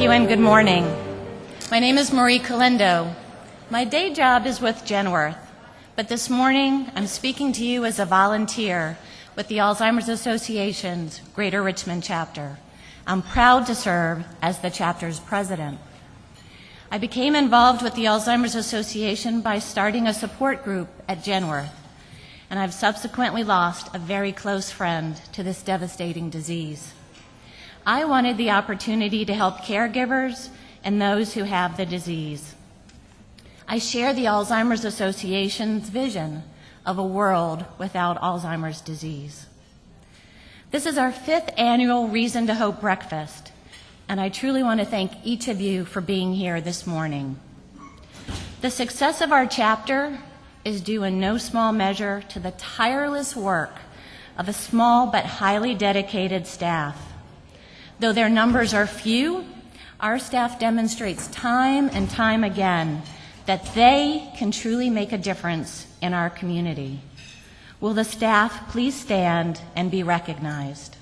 you and good morning. My name is Marie Calindo. My day job is with Genworth, but this morning I'm speaking to you as a volunteer with the Alzheimer's Association's Greater Richmond chapter. I'm proud to serve as the chapter's president. I became involved with the Alzheimer's Association by starting a support group at Genworth, and I've subsequently lost a very close friend to this devastating disease. I wanted the opportunity to help caregivers and those who have the disease. I share the Alzheimer's Association's vision of a world without Alzheimer's disease. This is our 5th annual Reason to Hope breakfast, and I truly want to thank each of you for being here this morning. The success of our chapter is due in no small measure to the tireless work of a small but highly dedicated staff. Though their numbers are few, our staff demonstrates time and time again that they can truly make a difference in our community. Will the staff please stand and be recognized?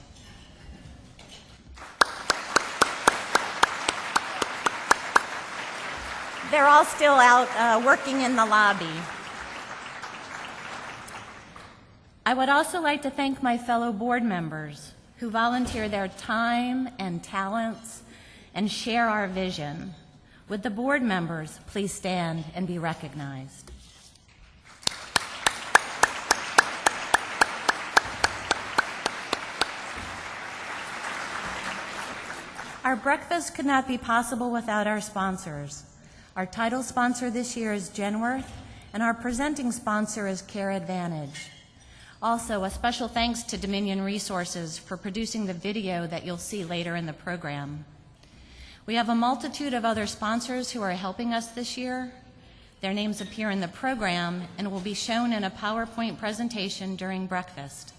They're all still out working in the lobby. I would also like to thank my fellow board members who volunteer their time and talents and share our vision. Would the board members please stand and be recognized? Our breakfast could not be possible without our sponsors. Our title sponsor this year is Genworth, and our presenting sponsor is Care Advantage. Also, a special thanks to Dominion Resources for producing the video that you'll see later in the program. We have a multitude of other sponsors who are helping us this year. Their names appear in the program and will be shown in a PowerPoint presentation during breakfast.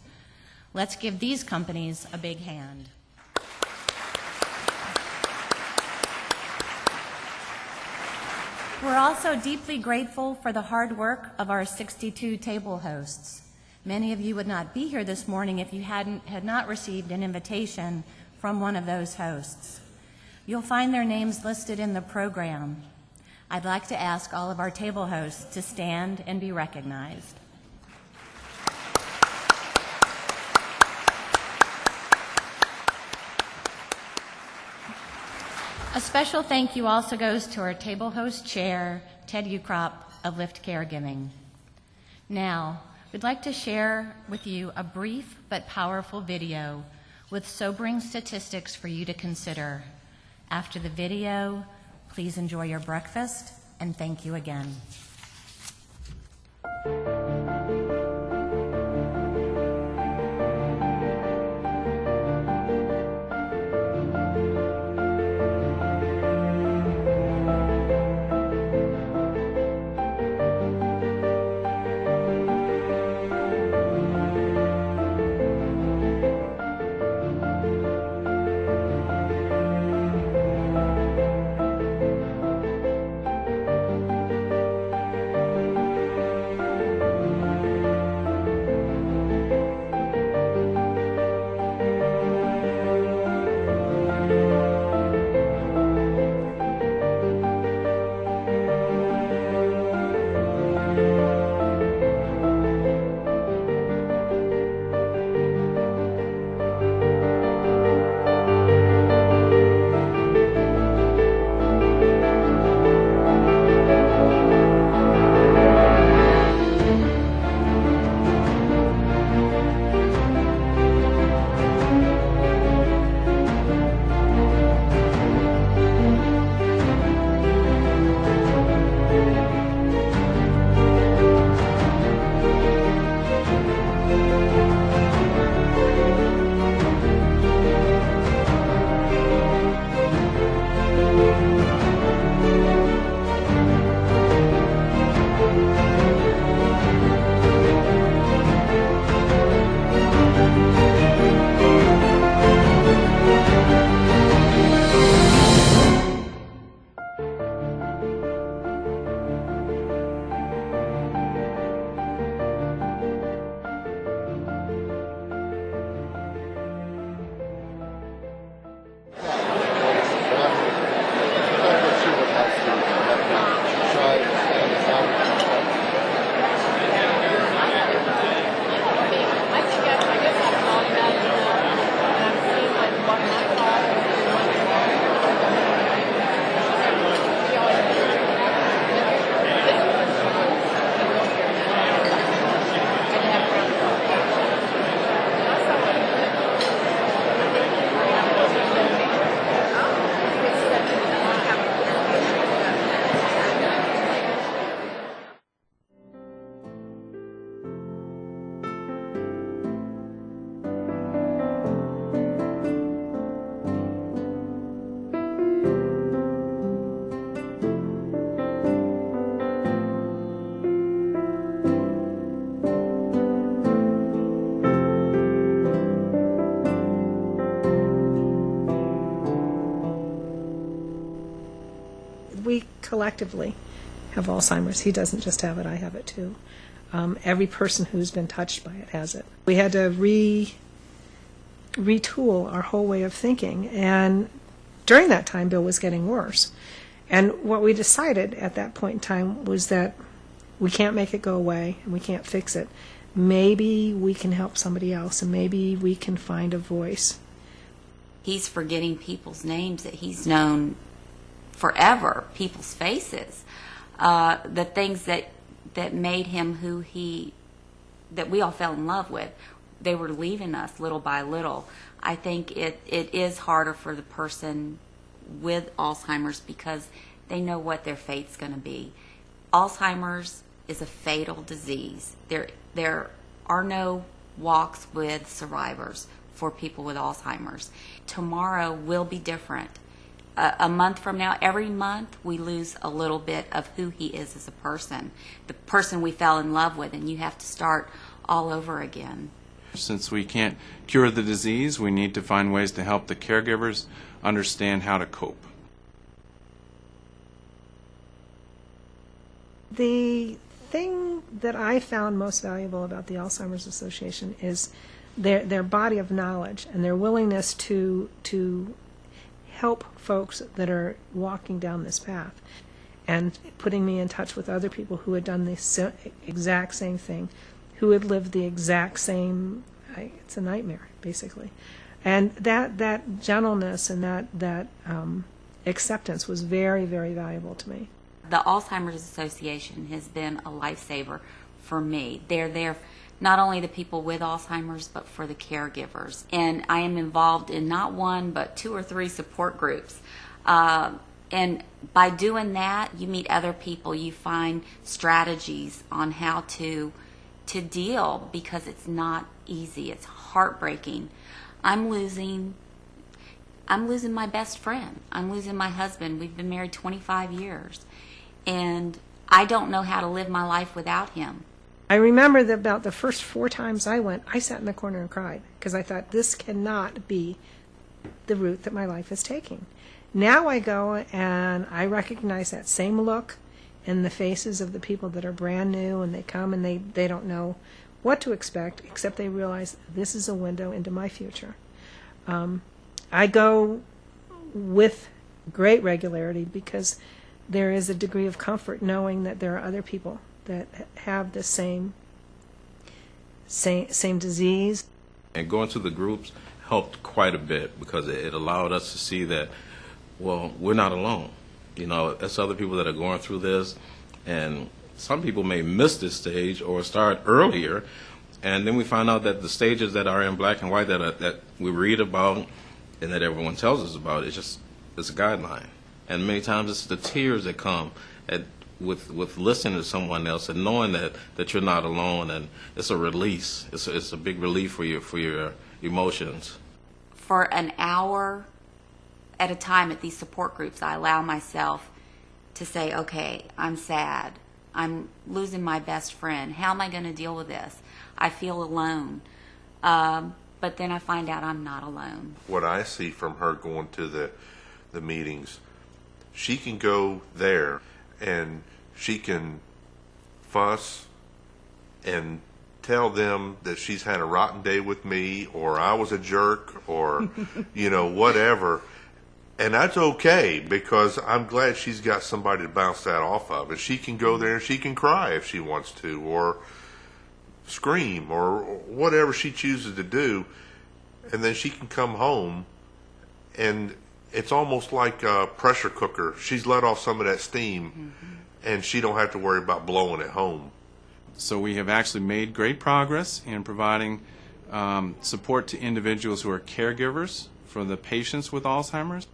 Let's give these companies a big hand. We're also deeply grateful for the hard work of our 62 table hosts. Many of you would not be here this morning if you had not received an invitation from one of those hosts. You'll find their names listed in the program. I'd like to ask all of our table hosts to stand and be recognized. A special thank you also goes to our table host chair, Ted Ukrop of Lift Caregiving. Now, we'd like to share with you a brief but powerful video with sobering statistics for you to consider. After the video, please enjoy your breakfast, and thank you again. collectively have Alzheimer's. He doesn't just have it, I have it too. Every person who's been touched by it has it. We had to retool our whole way of thinking, and during that time, Bill was getting worse. And what we decided at that point in time was that we can't make it go away, and we can't fix it. Maybe we can help somebody else, and maybe we can find a voice. He's forgetting people's names that he's known forever, people's faces, the things that made him that we all fell in love with. They were leaving us little by little. I think it is harder for the person with Alzheimer's because they know what their fate's going to be. Alzheimer's is a fatal disease. There are no walks with survivors for people with Alzheimer's. Tomorrow will be different. A month from now, every month we lose a little bit of who he is as a person, the person we fell in love with, and you have to start all over again. Since we can't cure the disease, we need to find ways to help the caregivers understand how to cope. The thing that I found most valuable about the Alzheimer's Association is their body of knowledge and their willingness to help folks that are walking down this path, and putting me in touch with other people who had done the exact same thing, who had lived the exact same, it's a nightmare, basically. And that gentleness and that acceptance was very, very valuable to me. The Alzheimer's Association has been a lifesaver for me. They're there not only the people with Alzheimer's, but for the caregivers. And I am involved in not one, but 2 or 3 support groups. And by doing that, you meet other people, you find strategies on how to deal, because it's not easy. It's heartbreaking. I'm losing my best friend. I'm losing my husband. We've been married 25 years. And I don't know how to live my life without him. I remember that about the first 4 times I went, I sat in the corner and cried, because I thought, this cannot be the route that my life is taking. Now I go and I recognize that same look in the faces of the people that are brand new, and they come and they don't know what to expect, except they realize this is a window into my future. I go with great regularity because there is a degree of comfort knowing that there are other people that have the same disease. And going to the groups helped quite a bit, because it allowed us to see that, well, we're not alone. You know, there's other people that are going through this, and some people may miss this stage or start earlier, and then we find out that the stages that are in black and white that we read about and that everyone tells us about, it's a guideline. And many times it's the tears that come with listening to someone else and knowing that you're not alone, and it's a release. It's a big relief for your emotions. For an hour at a time at these support groups, I allow myself to say, okay, I'm sad. I'm losing my best friend. How am I going to deal with this? I feel alone. But then I find out I'm not alone. What I see from her going to the meetings, she can go there and she can fuss and tell them that she's had a rotten day with me, or I was a jerk, or whatever. And that's okay, because I'm glad she's got somebody to bounce that off of. And she can go there and she can cry if she wants to, or scream, or whatever she chooses to do. And then she can come home, and it's almost like a pressure cooker. She's let off some of that steam, and she don't have to worry about blowing it home. So we have actually made great progress in providing support to individuals who are caregivers for the patients with Alzheimer's.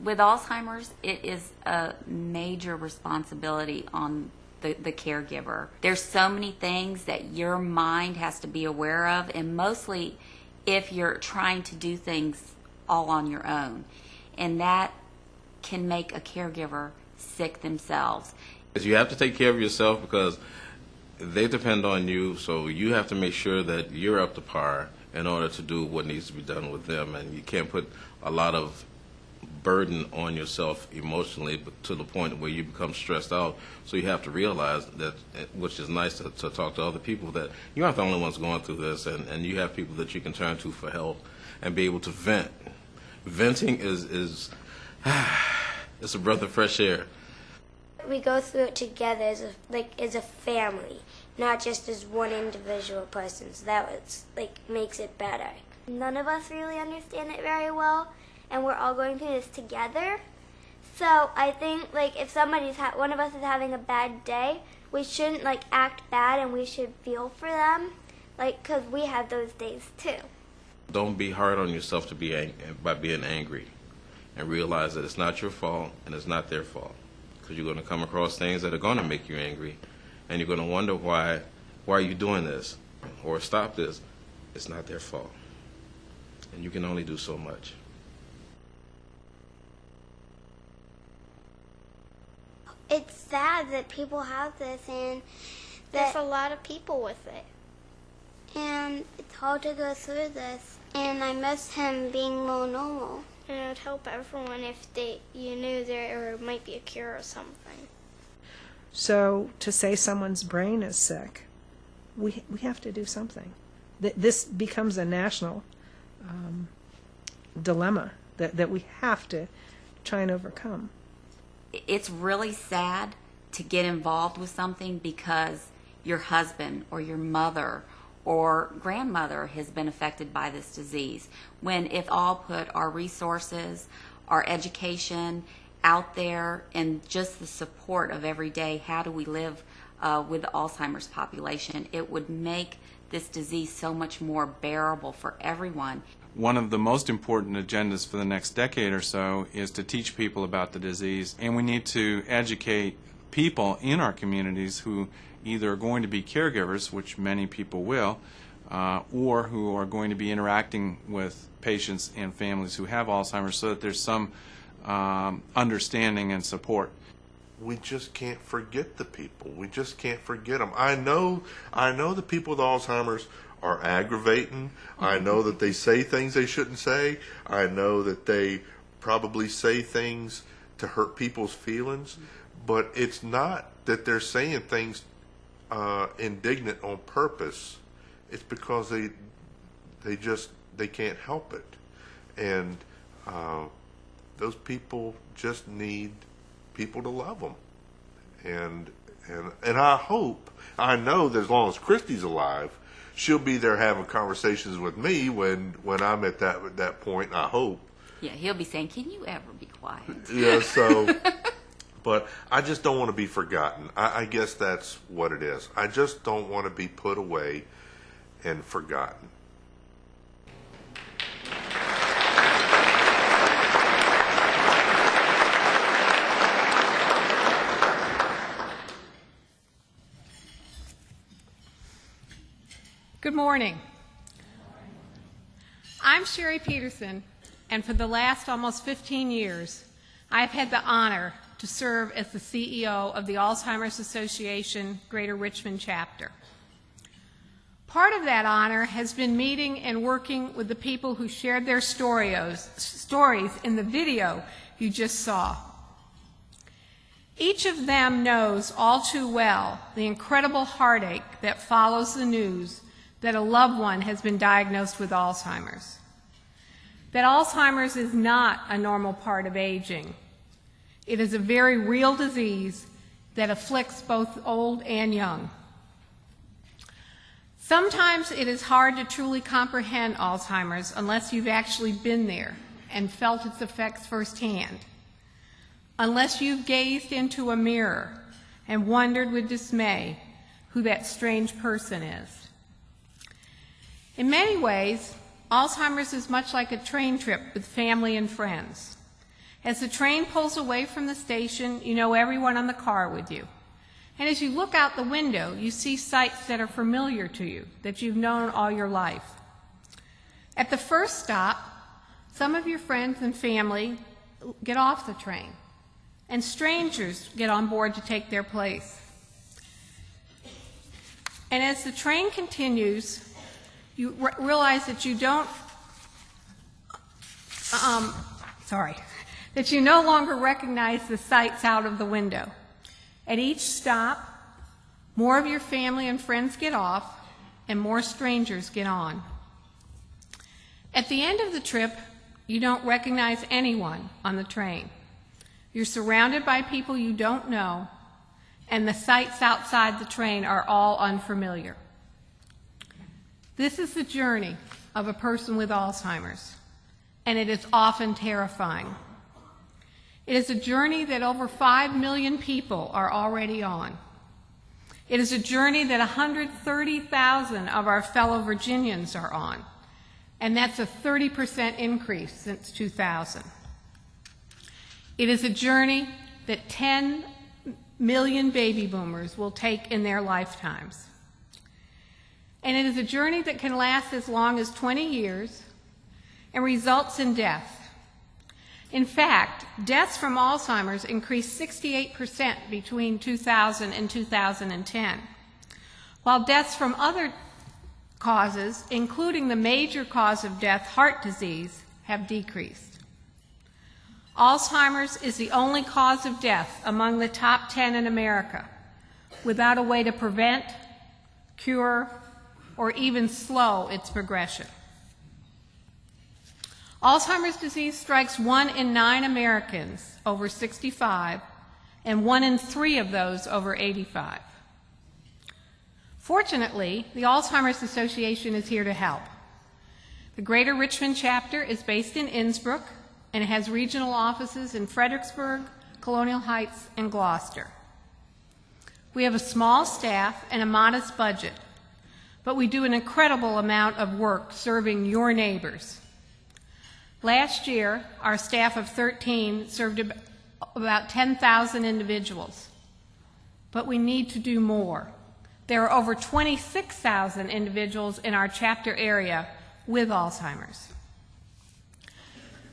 With Alzheimer's, it is a major responsibility on the caregiver. There's so many things that your mind has to be aware of, and mostly if you're trying to do things all on your own. And that can make a caregiver sick themselves. You have to take care of yourself because they depend on you, so you have to make sure that you're up to par in order to do what needs to be done with them. And you can't put a lot of burden on yourself emotionally, but to the point where you become stressed out. So you have to realize that, which is nice to talk to other people, that you're not the only ones going through this, and you have people that you can turn to for help and be able to vent. Venting is it's a breath of fresh air. We go through it together as a family, not just as one individual person. So that makes it better. None of us really understand it very well, and we're all going through this together. So I think if one of us is having a bad day, we shouldn't act bad, and we should feel for them, because we have those days too. Don't be hard on yourself by being angry, and realize that it's not your fault and it's not their fault. Because you're going to come across things that are going to make you angry, and you're going to wonder why are you doing this, or stop this. It's not their fault, and you can only do so much. It's sad that people have this, and there's a lot of people with it. And it's hard to go through this, and I miss him being more normal. And it would help everyone if you knew there might be a cure or something. So to say someone's brain is sick, we have to do something. This becomes a national dilemma that we have to try and overcome. It's really sad to get involved with something because your husband or your mother or grandmother has been affected by this disease, when if all put our resources, our education out there, and just the support of every day, how do we live with the Alzheimer's population, it would make this disease so much more bearable for everyone. One of the most important agendas for the next decade or so is to teach people about the disease, and we need to educate people in our communities who either are going to be caregivers, which many people will, or who are going to be interacting with patients and families who have Alzheimer's, so that there's some understanding and support. We just can't forget the people. We just can't forget them. I know the people with Alzheimer's are aggravating. I know that they say things they shouldn't say. I know that they probably say things to hurt people's feelings, but it's not that they're saying things indignant on purpose. It's because they can't help it, and those people just need people to love them, and I know that as long as Christy's alive, she'll be there having conversations with me when I'm at that point. I hope. Yeah, he'll be saying, "Can you ever be quiet?" Yeah, so. But I just don't want to be forgotten. I guess that's what it is. I just don't want to be put away and forgotten. Good morning. I'm Sherry Peterson, and for the last almost 15 years, I've had the honor to serve as the CEO of the Alzheimer's Association Greater Richmond chapter. Part of that honor has been meeting and working with the people who shared their stories in the video you just saw. Each of them knows all too well the incredible heartache that follows the news that a loved one has been diagnosed with Alzheimer's. That Alzheimer's is not a normal part of aging. It is a very real disease that afflicts both old and young. Sometimes it is hard to truly comprehend Alzheimer's unless you've actually been there and felt its effects firsthand, unless you've gazed into a mirror and wondered with dismay who that strange person is. In many ways, Alzheimer's is much like a train trip with family and friends. As the train pulls away from the station, you know everyone on the car with you. And as you look out the window, you see sights that are familiar to you, that you've known all your life. At the first stop, some of your friends and family get off the train, and strangers get on board to take their place. And as the train continues, you realize that you don't, that you no longer recognize the sights out of the window. At each stop, more of your family and friends get off, and more strangers get on. At the end of the trip, you don't recognize anyone on the train. You're surrounded by people you don't know, and the sights outside the train are all unfamiliar. This is the journey of a person with Alzheimer's, and it is often terrifying. It is a journey that over 5 million people are already on. It is a journey that 130,000 of our fellow Virginians are on, and that's a 30% increase since 2000. It is a journey that 10 million baby boomers will take in their lifetimes. And it is a journey that can last as long as 20 years and results in death. In fact, deaths from Alzheimer's increased 68% between 2000 and 2010, while deaths from other causes, including the major cause of death, heart disease, have decreased. Alzheimer's is the only cause of death among the top 10 in America without a way to prevent, cure, or even slow its progression. Alzheimer's disease strikes 1 in 9 Americans over 65 and 1 in 3 of those over 85. Fortunately, the Alzheimer's Association is here to help. The Greater Richmond chapter is based in Innsbruck, and it has regional offices in Fredericksburg, Colonial Heights, and Gloucester. We have a small staff and a modest budget, but we do an incredible amount of work serving your neighbors. Last year, our staff of 13 served about 10,000 individuals, but we need to do more. There are over 26,000 individuals in our chapter area with Alzheimer's.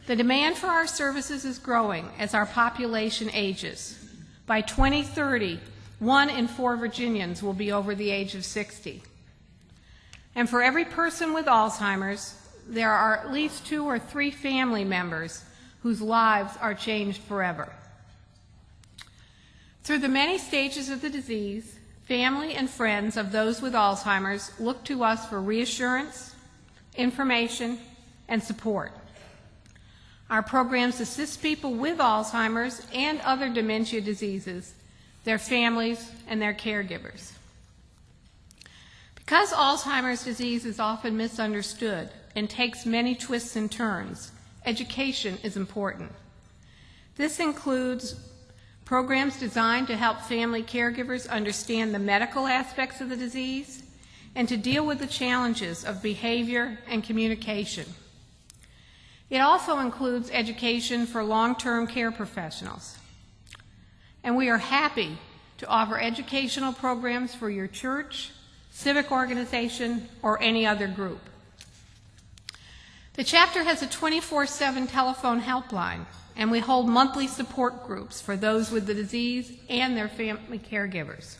The demand for our services is growing as our population ages. By 2030, 1 in 4 Virginians will be over the age of 60. And for every person with Alzheimer's, there are at least 2 or 3 family members whose lives are changed forever. Through the many stages of the disease, family and friends of those with Alzheimer's look to us for reassurance, information, and support. Our programs assist people with Alzheimer's and other dementia diseases, their families, and their caregivers. Because Alzheimer's disease is often misunderstood and takes many twists and turns, education is important. This includes programs designed to help family caregivers understand the medical aspects of the disease and to deal with the challenges of behavior and communication. It also includes education for long-term care professionals. And we are happy to offer educational programs for your church, civic organization, or any other group. The chapter has a 24/7 telephone helpline, and we hold monthly support groups for those with the disease and their family caregivers.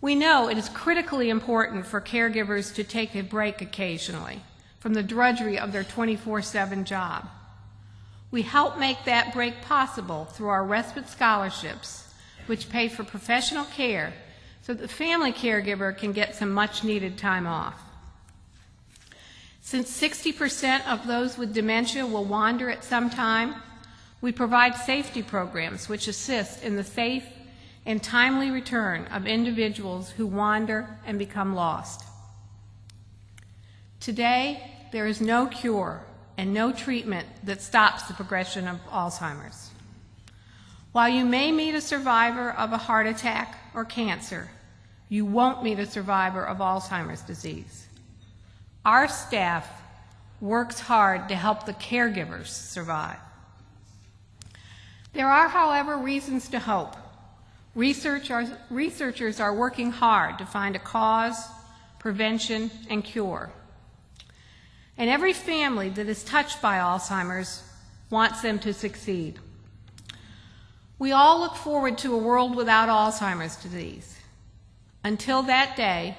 We know it is critically important for caregivers to take a break occasionally from the drudgery of their 24/7 job. We help make that break possible through our respite scholarships, which pay for professional care so the family caregiver can get some much-needed time off. Since 60% of those with dementia will wander at some time, we provide safety programs which assist in the safe and timely return of individuals who wander and become lost. Today, there is no cure and no treatment that stops the progression of Alzheimer's. While you may meet a survivor of a heart attack or cancer, you won't meet a survivor of Alzheimer's disease. Our staff works hard to help the caregivers survive. There are, however, reasons to hope. Researchers are working hard to find a cause, prevention, and cure. And every family that is touched by Alzheimer's wants them to succeed. We all look forward to a world without Alzheimer's disease. Until that day,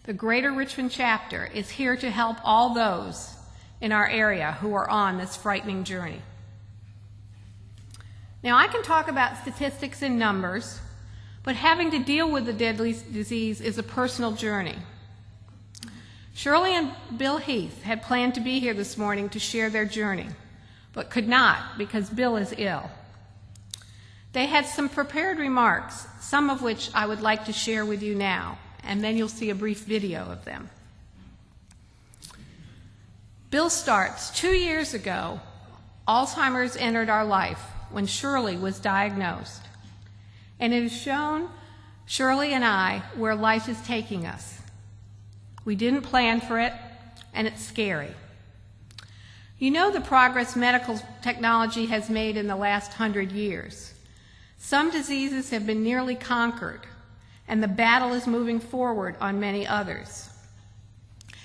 the Greater Richmond chapter is here to help all those in our area who are on this frightening journey. Now, I can talk about statistics and numbers, but having to deal with the deadly disease is a personal journey. Shirley and Bill Heath had planned to be here this morning to share their journey, but could not because Bill is ill. They had some prepared remarks, some of which I would like to share with you now, and then you'll see a brief video of them. Bill starts. 2 years ago, Alzheimer's entered our life when Shirley was diagnosed, and it has shown Shirley and I where life is taking us. We didn't plan for it, and it's scary. You know the progress medical technology has made in the last 100 years. Some diseases have been nearly conquered, and the battle is moving forward on many others.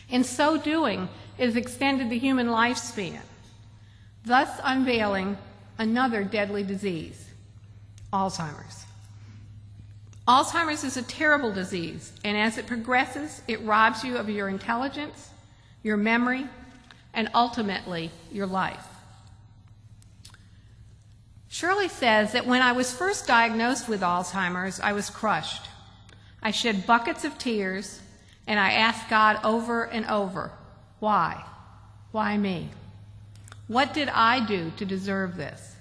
In so doing, it has extended the human lifespan, thus unveiling another deadly disease, Alzheimer's. Alzheimer's is a terrible disease, and as it progresses, it robs you of your intelligence, your memory, and ultimately, your life. Shirley says that when I was first diagnosed with Alzheimer's, I was crushed. I shed buckets of tears, and I asked God over and over, why? Why me? What did I do to deserve this?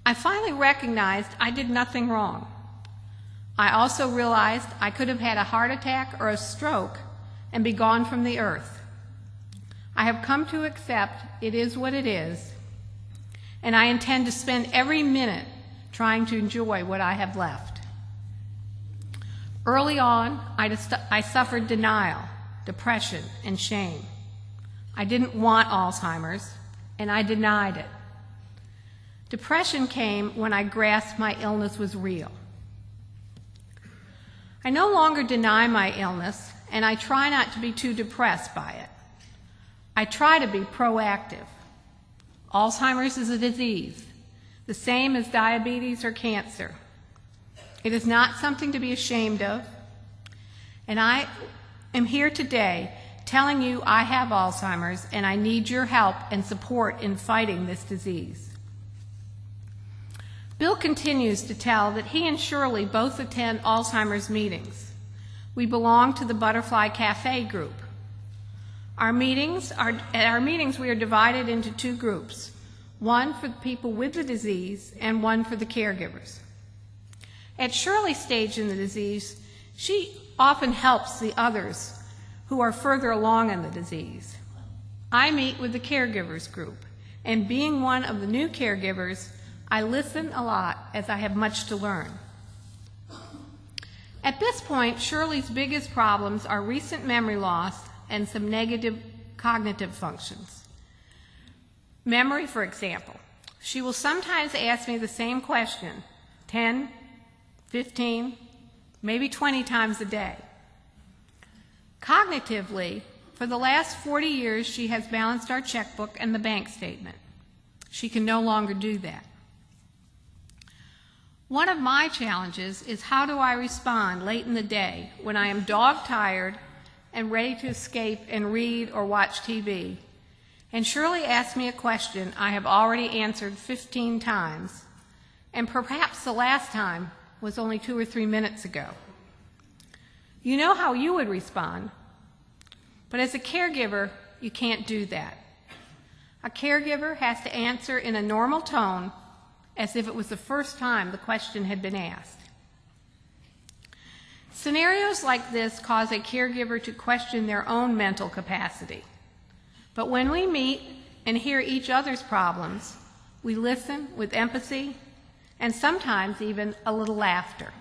I finally recognized I did nothing wrong. I also realized I could have had a heart attack or a stroke and be gone from the earth. I have come to accept it is what it is, and I intend to spend every minute trying to enjoy what I have left. Early on, I suffered denial, depression, and shame. I didn't want Alzheimer's, and I denied it. Depression came when I grasped my illness was real. I no longer deny my illness, and I try not to be too depressed by it. I try to be proactive. Alzheimer's is a disease, the same as diabetes or cancer. It is not something to be ashamed of, and I am here today telling you I have Alzheimer's and I need your help and support in fighting this disease. Bill continues to tell that he and Shirley both attend Alzheimer's meetings. We belong to the Butterfly Cafe group. At our meetings, we are divided into two groups, one for the people with the disease and one for the caregivers. At Shirley's stage in the disease, she often helps the others who are further along in the disease. I meet with the caregivers group, and being one of the new caregivers, I listen a lot as I have much to learn. At this point, Shirley's biggest problems are recent memory loss and some negative cognitive functions. Memory, for example. She will sometimes ask me the same question 10, 15, maybe 20 times a day. Cognitively, for the last 40 years, she has balanced our checkbook and the bank statement. She can no longer do that. One of my challenges is how do I respond late in the day when I am dog-tired and ready to escape and read or watch TV, and Shirley asks me a question I have already answered 15 times, and perhaps the last time was only 2 or 3 minutes ago. You know how you would respond, but as a caregiver, you can't do that. A caregiver has to answer in a normal tone as if it was the first time the question had been asked. Scenarios like this cause a caregiver to question their own mental capacity. But when we meet and hear each other's problems, we listen with empathy and sometimes even a little laughter.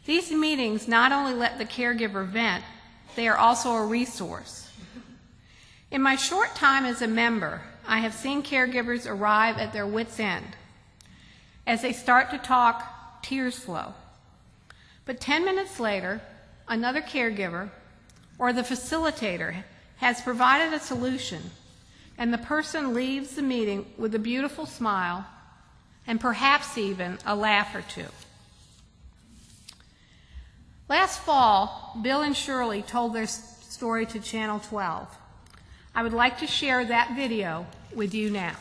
These meetings not only let the caregiver vent, they are also a resource. In my short time as a member, I have seen caregivers arrive at their wits' end. As they start to talk, tears flow. But 10 minutes later, another caregiver or the facilitator has provided a solution, and the person leaves the meeting with a beautiful smile and perhaps even a laugh or two. Last fall, Bill and Shirley told their story to Channel 12. I would like to share that video with you now.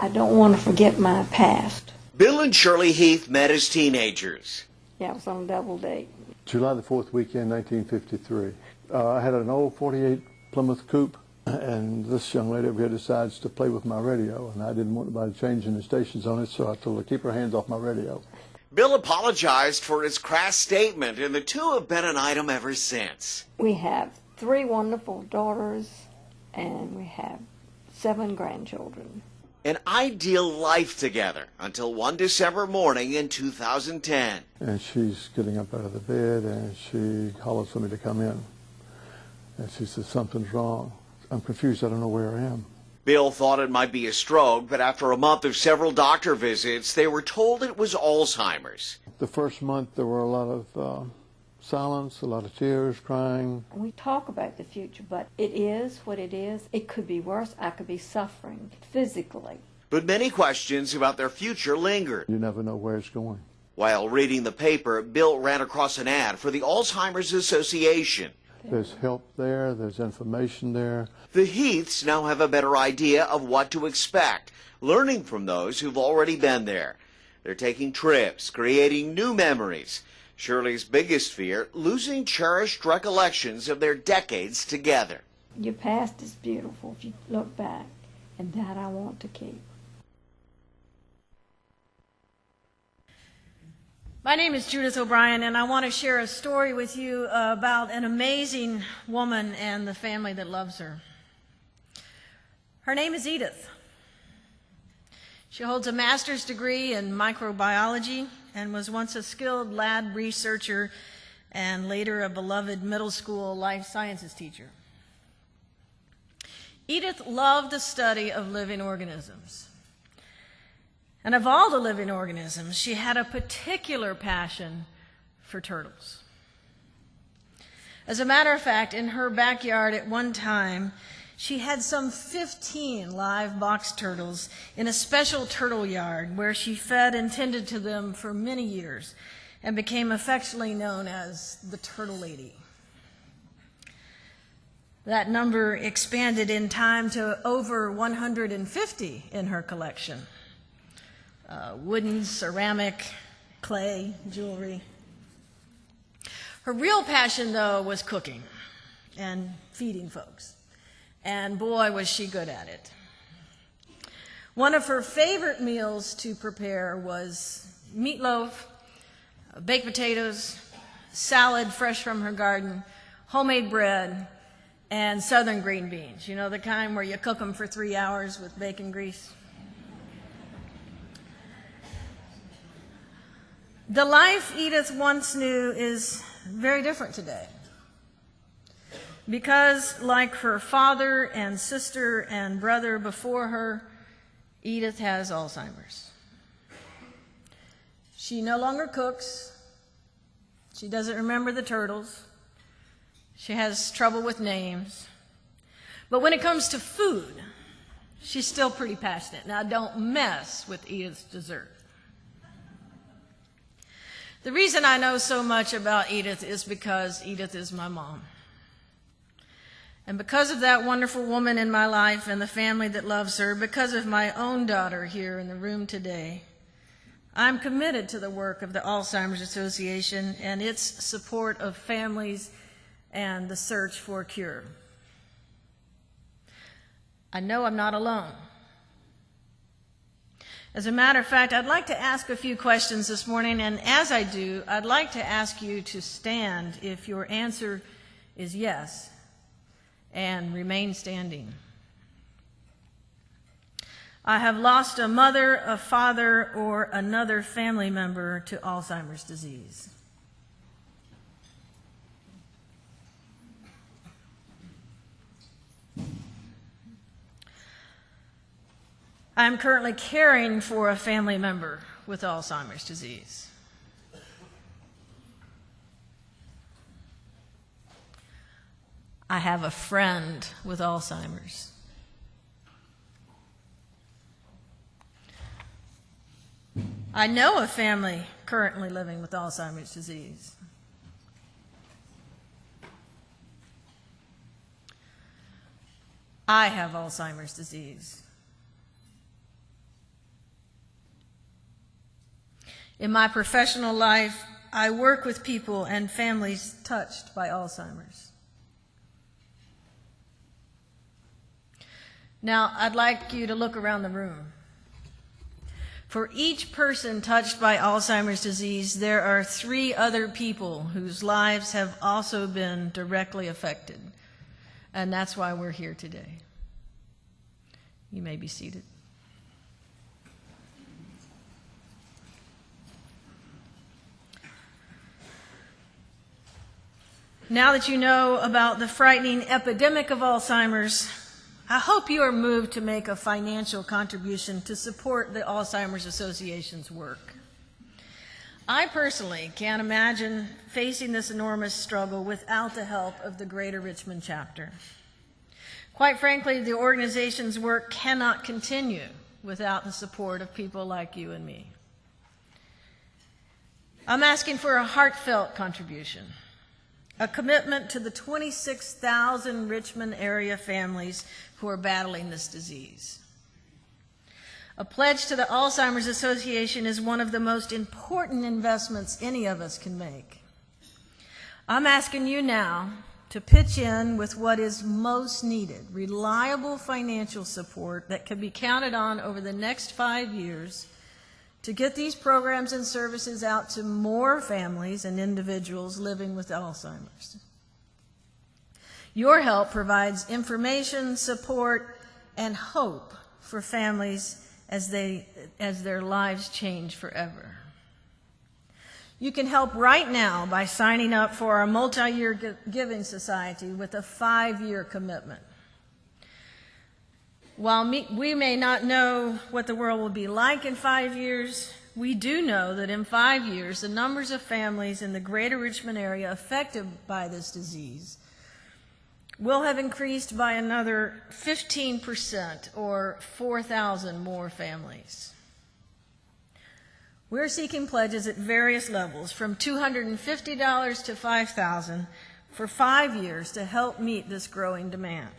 I don't want to forget my past. Bill and Shirley Heath met as teenagers. Yeah, it was on a double date. July the 4th weekend, 1953. I had an old 48 Plymouth coupe, and this young lady over here decides to play with my radio, and I didn't want anybody changing the stations on it, so I told her to keep her hands off my radio. Bill apologized for his crass statement, and the two have been an item ever since. We have 3 wonderful daughters, and we have 7 grandchildren. An ideal life together until one December morning in 2010. And she's getting up out of the bed, and she hollers for me to come in. And she says, something's wrong. I'm confused. I don't know where I am. Bill thought it might be a stroke, but after a month of several doctor visits, they were told it was Alzheimer's. The first month, there were a lot of silence, a lot of tears, crying. We talk about the future, but it is what it is. It could be worse. I could be suffering physically. But many questions about their future lingered. You never know where it's going. While reading the paper, Bill ran across an ad for the Alzheimer's Association. There's help there, there's information there. The Heaths now have a better idea of what to expect, learning from those who've already been there. They're taking trips, creating new memories. Shirley's biggest fear, losing cherished recollections of their decades together. Your past is beautiful if you look back, and that I want to keep. My name is Judith O'Brien, and I want to share a story with you about an amazing woman and the family that loves her. Her name is Edith. She holds a master's degree in microbiology and was once a skilled lab researcher and later a beloved middle school life sciences teacher. Edith loved the study of living organisms. And of all the living organisms, she had a particular passion for turtles. As a matter of fact, in her backyard at one time, she had some 15 live box turtles in a special turtle yard where she fed and tended to them for many years and became affectionately known as the Turtle Lady. That number expanded in time to over 150 in her collection. Wooden, ceramic, clay, jewelry. Her real passion, though, was cooking and feeding folks. And boy, was she good at it. One of her favorite meals to prepare was meatloaf, baked potatoes, salad fresh from her garden, homemade bread, and southern green beans. You know, the kind where you cook them for 3 hours with bacon grease. The life Edith once knew is very different today. Because, like her father and sister and brother before her, Edith has Alzheimer's. She no longer cooks. She doesn't remember the turtles. She has trouble with names. But when it comes to food, she's still pretty passionate. Now, don't mess with Edith's dessert. The reason I know so much about Edith is because Edith is my mom. And because of that wonderful woman in my life and the family that loves her, because of my own daughter here in the room today, I'm committed to the work of the Alzheimer's Association and its support of families and the search for a cure. I know I'm not alone. As a matter of fact, I'd like to ask a few questions this morning, and as I do, I'd like to ask you to stand if your answer is yes, and remain standing. I have lost a mother, a father, or another family member to Alzheimer's disease. I am currently caring for a family member with Alzheimer's disease. I have a friend with Alzheimer's. I know a family currently living with Alzheimer's disease. I have Alzheimer's disease. In my professional life, I work with people and families touched by Alzheimer's. Now, I'd like you to look around the room. For each person touched by Alzheimer's disease, there are 3 other people whose lives have also been directly affected. And that's why we're here today. You may be seated. Now that you know about the frightening epidemic of Alzheimer's, I hope you are moved to make a financial contribution to support the Alzheimer's Association's work. I personally can't imagine facing this enormous struggle without the help of the Greater Richmond chapter. Quite frankly, the organization's work cannot continue without the support of people like you and me. I'm asking for a heartfelt contribution, a commitment to the 26,000 Richmond area families who are battling this disease. A pledge to the Alzheimer's Association is one of the most important investments any of us can make. I'm asking you now to pitch in with what is most needed, reliable financial support that can be counted on over the next 5 years to get these programs and services out to more families and individuals living with Alzheimer's. Your help provides information, support, and hope for families as their lives change forever. You can help right now by signing up for our multi-year giving society with a 5-year commitment. While we may not know what the world will be like in 5 years, we do know that in 5 years, the numbers of families in the Greater Richmond area affected by this disease will have increased by another 15%, or 4,000 more families. We're seeking pledges at various levels, from $250 to $5,000 for 5 years to help meet this growing demand.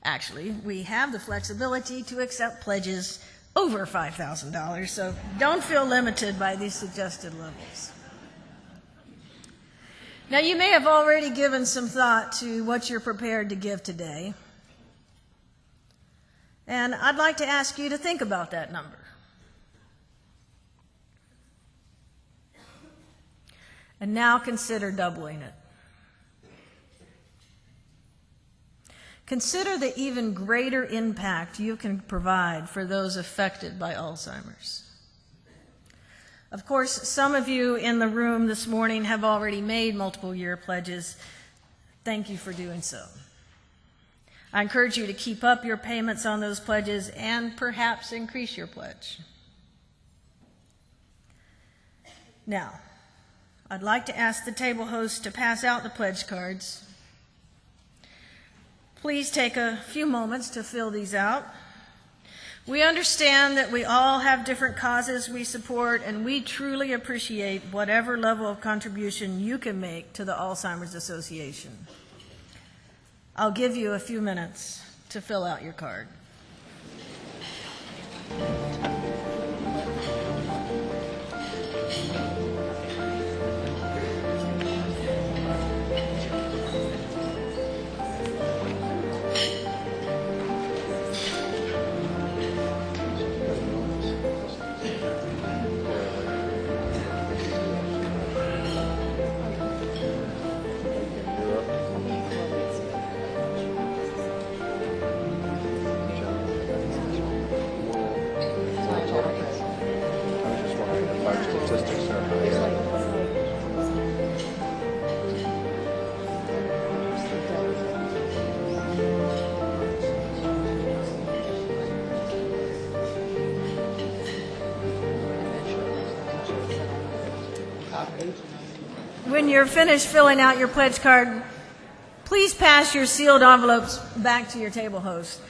Actually, we have the flexibility to accept pledges over $5,000, so don't feel limited by these suggested levels. Now, you may have already given some thought to what you're prepared to give today, and I'd like to ask you to think about that number. And now consider doubling it. Consider the even greater impact you can provide for those affected by Alzheimer's. Of course, some of you in the room this morning have already made multiple-year pledges. Thank you for doing so. I encourage you to keep up your payments on those pledges and perhaps increase your pledge. Now, I'd like to ask the table host to pass out the pledge cards. Please take a few moments to fill these out. We understand that we all have different causes we support, and we truly appreciate whatever level of contribution you can make to the Alzheimer's Association. I'll give you a few minutes to fill out your card. When you're finished filling out your pledge card, please pass your sealed envelopes back to your table host.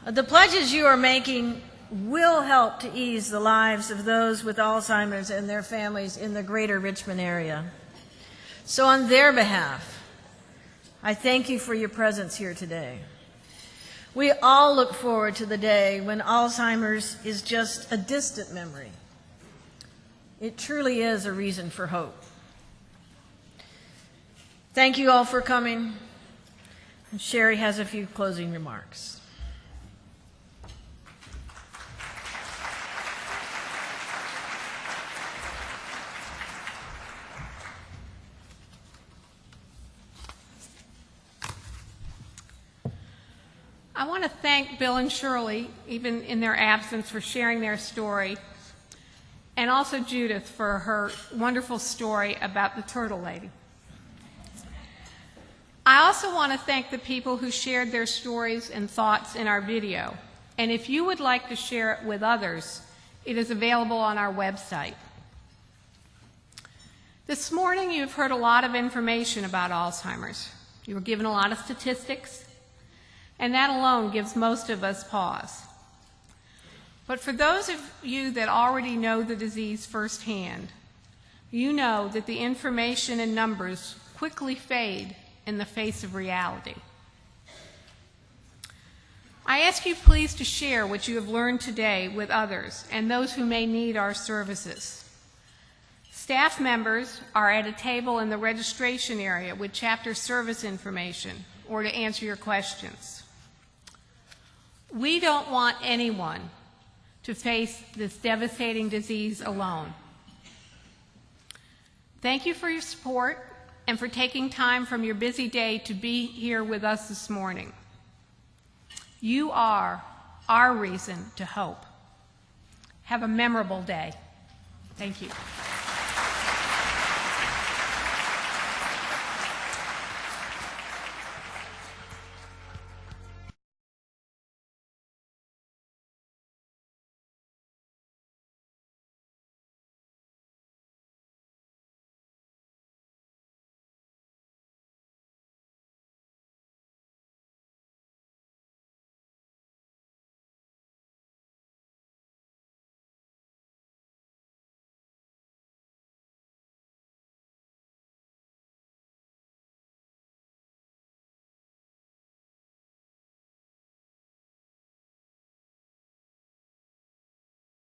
The pledges you are making will help to ease the lives of those with Alzheimer's and their families in the Greater Richmond area. So on their behalf, I thank you for your presence here today. We all look forward to the day when Alzheimer's is just a distant memory. It truly is a reason for hope. Thank you all for coming. And Sherry has a few closing remarks. I want to thank Bill and Shirley, even in their absence, for sharing their story, and also Judith for her wonderful story about the turtle lady. I also want to thank the people who shared their stories and thoughts in our video, and if you would like to share it with others, it is available on our website. This morning you've heard a lot of information about Alzheimer's. You were given a lot of statistics, and that alone gives most of us pause. But for those of you that already know the disease firsthand, you know that the information and numbers quickly fade in the face of reality. I ask you please to share what you have learned today with others and those who may need our services. Staff members are at a table in the registration area with chapter service information or to answer your questions. We don't want anyone to face this devastating disease alone. Thank you for your support and for taking time from your busy day to be here with us this morning. You are our reason to hope. Have a memorable day. Thank you.